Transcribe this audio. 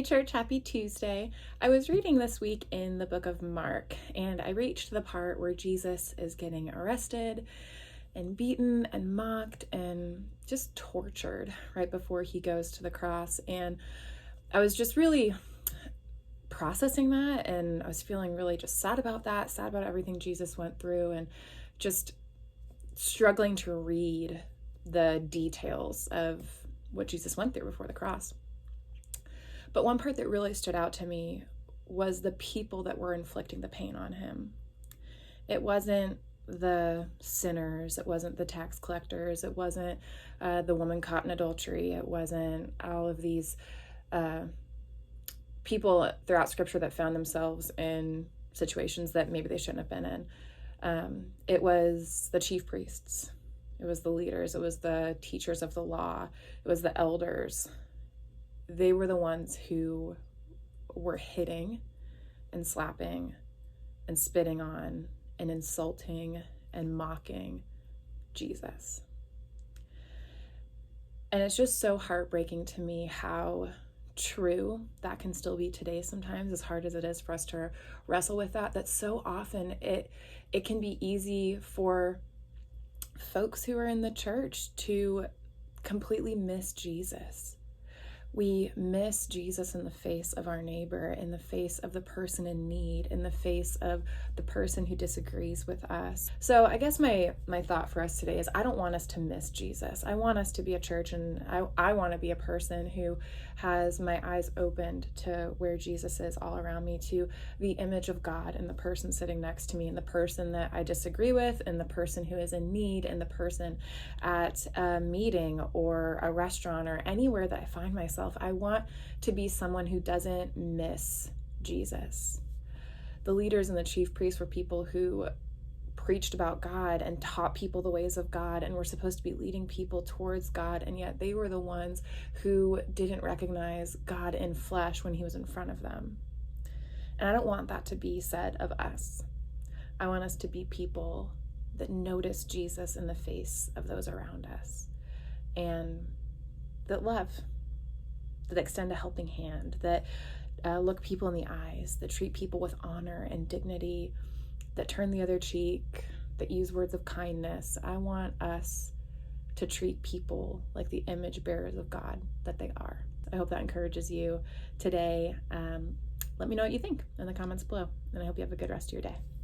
church, happy Tuesday. I was reading this week in the book of Mark, and I reached the part where Jesus is getting arrested and beaten and mocked and just tortured right before he goes to the cross. And I was just really processing that, and I was feeling really just sad about that, sad about everything Jesus went through, and just struggling to read the details of what Jesus went through before the cross. But one part that really stood out to me was the people that were inflicting the pain on him. It wasn't the sinners, it wasn't the tax collectors, it wasn't the woman caught in adultery, it wasn't all of these people throughout scripture that found themselves in situations that maybe they shouldn't have been in. It was the chief priests, it was the leaders, it was the teachers of the law, it was the elders. They were the ones who were hitting and slapping and spitting on and insulting and mocking Jesus. And it's just so heartbreaking to me how true that can still be today sometimes, as hard as it is for us to wrestle with that so often it can be easy for folks who are in the church to completely miss Jesus. We miss Jesus in the face of our neighbor, in the face of the person in need, in the face of the person who disagrees with us. So I guess my thought for us today is I don't want us to miss Jesus. I want us to be a church, and I want to be a person who has my eyes opened to where Jesus is all around me, to the image of God and the person sitting next to me, and the person that I disagree with, and the person who is in need, and the person at a meeting or a restaurant or anywhere that I find myself. I want to be someone who doesn't miss Jesus. The leaders and the chief priests were people who preached about God and taught people the ways of God and were supposed to be leading people towards God, and yet they were the ones who didn't recognize God in flesh when he was in front of them. And I don't want that to be said of us. I want us to be people that notice Jesus in the face of those around us, and that love, that extend a helping hand, that look people in the eyes, that treat people with honor and dignity, that turn the other cheek, that use words of kindness. I want us to treat people like the image bearers of God that they are. I hope that encourages you today. Let me know what you think in the comments below, and I hope you have a good rest of your day.